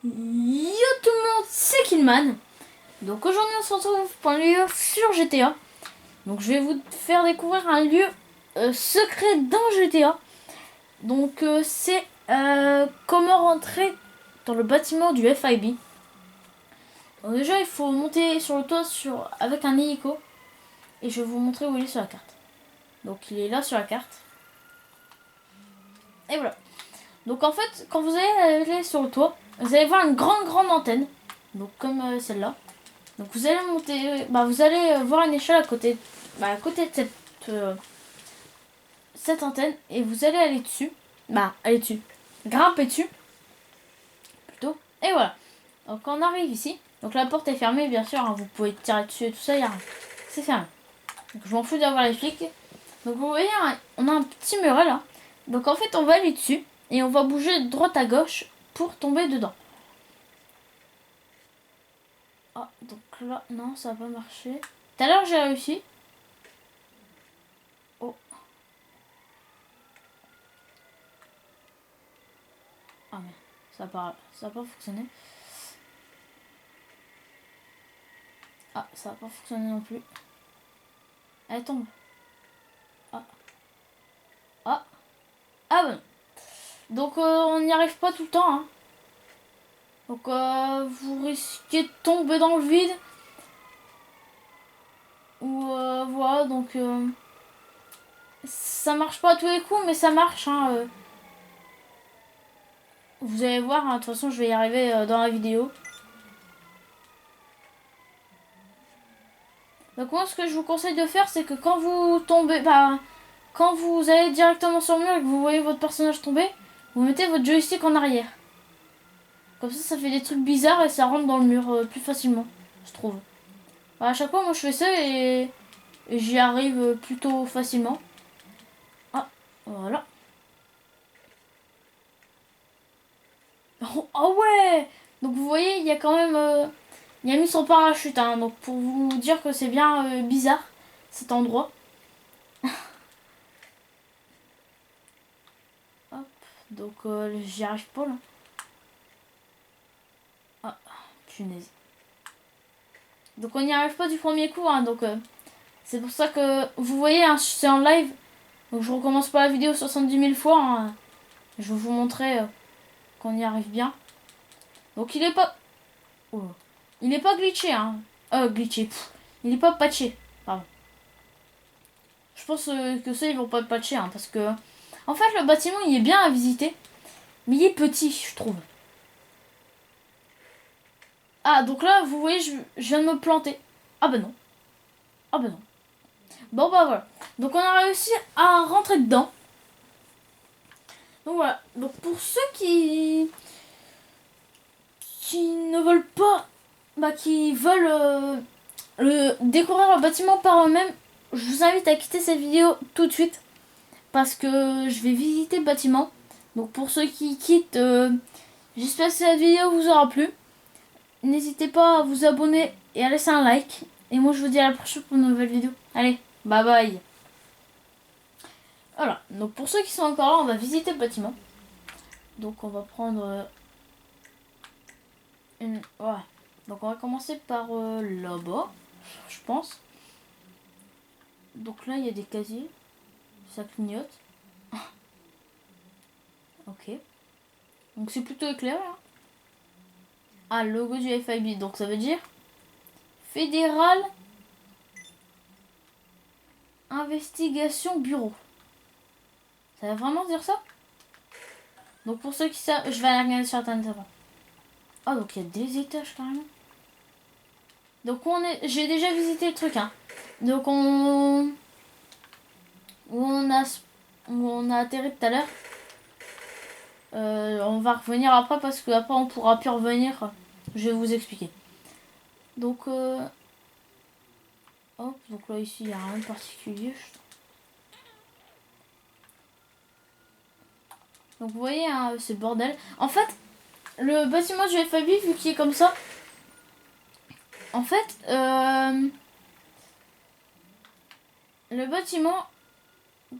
Yo tout le monde, c'est Killman. Donc aujourd'hui on se retrouve pour un lieu sur GTA. Donc je vais vous faire découvrir un lieu secret dans GTA. Donc c'est comment rentrer dans le bâtiment du FIB. Donc déjà il faut monter sur le toit avec un hélico. Et je vais vous montrer où il est sur la carte. Donc il est là sur la carte. Et voilà. Donc en fait quand vous allez aller sur le toit, vous allez voir une grande antenne. Donc comme celle-là. Donc vous allez monter, vous allez voir une échelle à côté de cette antenne et vous allez aller dessus, grimper dessus plutôt. Et voilà. Donc on arrive ici. Donc la porte est fermée bien sûr, hein, vous pouvez tirer dessus et tout ça, c'est fermé. Donc je m'en fous d'avoir les flics. Donc vous voyez, on a un petit muret là. Donc en fait on va aller dessus et on va bouger de droite à gauche pour tomber dedans. Ah donc là non ça va pas marcher. Tout à l'heure j'ai réussi. Oh. Ah merde, ça a pas fonctionné. Ah, ça a pas fonctionné non plus. Elle tombe. Ah. Ah. Ah bon. Donc on n'y arrive pas tout le temps. Hein. Donc vous risquez de tomber dans le vide. Ou voilà, donc ça marche pas à tous les coups, mais ça marche. Hein, Vous allez voir, hein, de toute façon je vais y arriver dans la vidéo. Donc moi ce que je vous conseille de faire, c'est que quand vous tombez, quand vous allez directement sur le mur et que vous voyez votre personnage tomber, vous mettez votre joystick en arrière. Comme ça fait des trucs bizarres et ça rentre dans le mur plus facilement, je trouve. À chaque fois moi je fais ça et j'y arrive plutôt facilement. Ah, voilà. Oh ouais. Donc vous voyez, il y a quand même... il a mis son parachute, hein, donc pour vous dire que c'est bien bizarre, cet endroit. Hop, donc j'y arrive pas là. Ah, punaise. Donc on n'y arrive pas du premier coup, hein, donc c'est pour ça que vous voyez, hein, c'est en live. Donc je recommence pas la vidéo 70 000 fois. Hein. Je vais vous montrer qu'on y arrive bien. Donc il est pas... Oh. Il est pas glitché, hein. Glitché. Il est pas patché. Pardon. Je pense que ça, ils vont pas le patcher, hein, parce que... En fait, le bâtiment, il est bien à visiter. Mais il est petit, je trouve. Ah, donc là, vous voyez, je viens de me planter. Ah bah non. Ah bah non. Bon bah voilà. Donc on a réussi à rentrer dedans. Donc voilà. Donc pour ceux qui ne veulent pas... qui veulent découvrir le bâtiment par eux-mêmes, je vous invite à quitter cette vidéo tout de suite. Parce que je vais visiter le bâtiment. Donc pour ceux qui quittent, j'espère que cette vidéo vous aura plu. N'hésitez pas à vous abonner et à laisser un like. Et moi je vous dis à la prochaine pour une nouvelle vidéo. Allez, bye bye. Voilà, donc pour ceux qui sont encore là, on va visiter le bâtiment. Donc on va prendre une... Voilà. Donc on va commencer par là-bas, je pense. Donc là il y a des casiers. Ça clignote. Ok. Donc c'est plutôt éclairé. Hein. Ah, le logo du FIB. Donc ça veut dire Fédéral Investigation Bureau. Ça veut vraiment dire ça? Donc pour ceux qui savent, je vais aller regarder sur internet avant. Ah, donc il y a des étages carrément. Donc j'ai déjà visité le truc, hein. Donc où on a atterri tout à l'heure. On va revenir après parce que après on pourra plus revenir. Je vais vous expliquer. Donc hop, donc là ici il n'y a rien de particulier. Donc vous voyez, hein, c'est bordel. En fait, le bâtiment du FAB, vu qu'il est comme ça, en fait, le bâtiment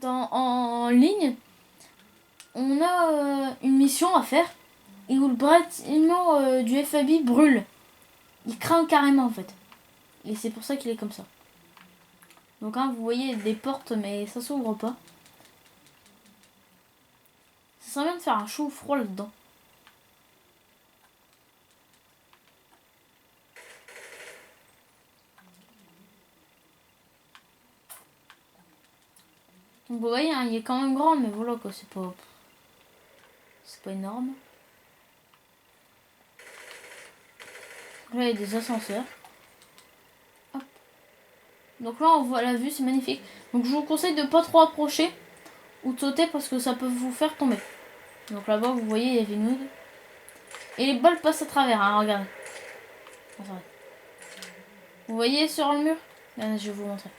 en ligne, on a une mission à faire. et où le bâtiment du FAB brûle. Il crame carrément en fait. Et c'est pour ça qu'il est comme ça. Donc hein, vous voyez des portes mais ça s'ouvre pas. Ça serait bien de faire un chaud ou froid là-dedans. Donc vous voyez, hein, il est quand même grand, mais voilà quoi, c'est pas énorme. Là, il y a des ascenseurs. Hop. Donc là, on voit la vue, c'est magnifique. Donc je vous conseille de pas trop approcher ou de sauter parce que ça peut vous faire tomber. Donc là-bas, vous voyez, il y a Vinoud. Et les balles passent à travers, hein, regardez. Attendez. Vous voyez sur le mur? Là, je vais vous montrer.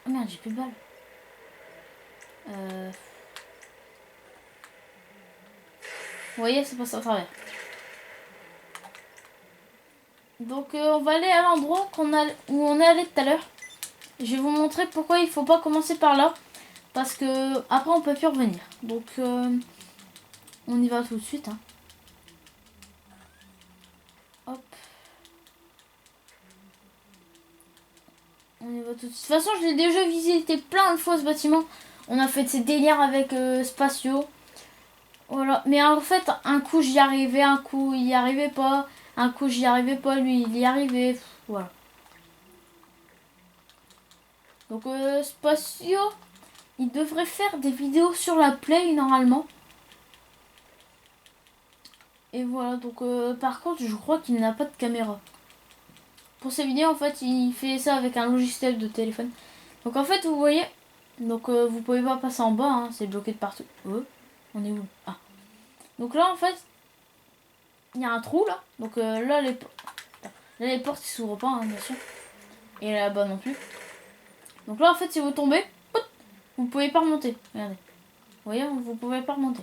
Oh merde, j'ai plus de balles. Vous voyez, ça passe à travers. Donc on va aller à l'endroit où on est allé tout à l'heure. Je vais vous montrer pourquoi il faut pas commencer par là. Parce que après on peut plus revenir. Donc on y va tout de suite. Hein. Hop. On y va tout de suite. De toute façon je l'ai déjà visité plein de fois ce bâtiment. On a fait ces délires avec Spatio. Voilà. Mais en fait un coup j'y arrivais, un coup il y arrivait pas. Un coup j'y arrivais pas, lui il y arrivait. Voilà. Donc Spatio, il devrait faire des vidéos sur la Play normalement. Et voilà, donc par contre je crois qu'il n'a pas de caméra. Pour ces vidéos en fait il fait ça avec un logiciel de téléphone. Donc en fait vous voyez, donc vous pouvez pas passer en bas, hein, c'est bloqué de partout. On est où? Ah. Donc là en fait, il y a un trou là. Donc là les portes ils s'ouvrent pas hein, bien sûr. Et là-bas non plus. Donc là en fait si vous tombez, vous pouvez pas remonter. Regardez. Vous voyez, vous pouvez pas remonter.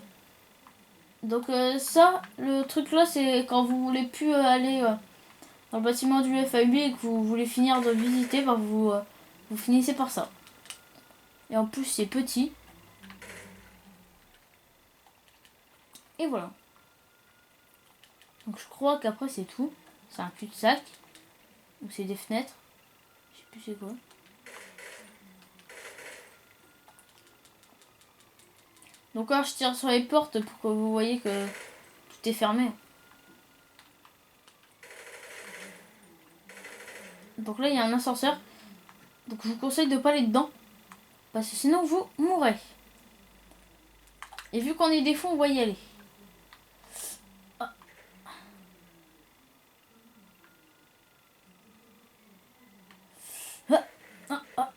Donc ça, le truc là c'est quand vous voulez plus aller dans le bâtiment du FAB et que vous voulez finir de visiter, bah vous finissez par ça. Et en plus c'est petit. Et voilà. Donc je crois qu'après c'est tout. C'est un cul-de-sac. Ou c'est des fenêtres. Je sais plus c'est quoi. Donc là je tire sur les portes pour que vous voyez que tout est fermé. Donc là il y a un ascenseur. Donc je vous conseille de pas aller dedans. Parce que sinon vous mourrez. Et vu qu'on est des fonds, on va y aller. Ah. Ah. Ah. Ah.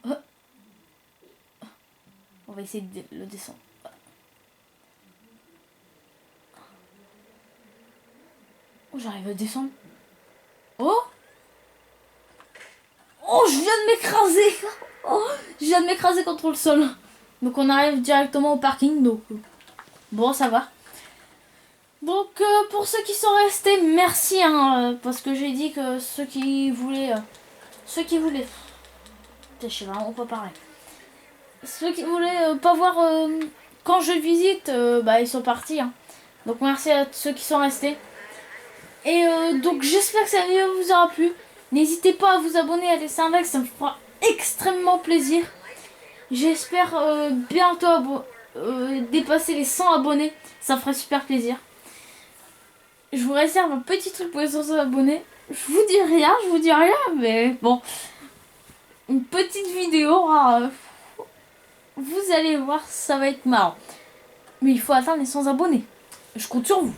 Ah. On va essayer de le descendre. Oh, j'arrive à descendre. Oh! Oh, je viens de m'écraser! Oh, je viens de m'écraser contre le sol. Donc on arrive directement au parking. Donc bon, ça va. Donc pour ceux qui sont restés, merci. Hein, parce que j'ai dit que ceux qui voulaient... Je sais vraiment pas parler. Ceux qui voulaient pas voir quand je visite, bah ils sont partis. Hein. Donc merci à ceux qui sont restés. Et donc j'espère que cette vidéo vous aura plu. N'hésitez pas à vous abonner, à laisser un like, ça me fera extrêmement plaisir. J'espère bientôt dépasser les 100 abonnés, ça me ferait super plaisir. Je vous réserve un petit truc pour les 100 abonnés. Je vous dis rien, mais bon. Une petite vidéo, vous allez voir, ça va être marrant. Mais il faut atteindre les 100 abonnés. Je compte sur vous.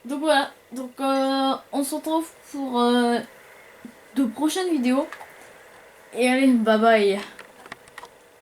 Donc voilà, donc on se retrouve pour de prochaines vidéos. Et allez, bye bye.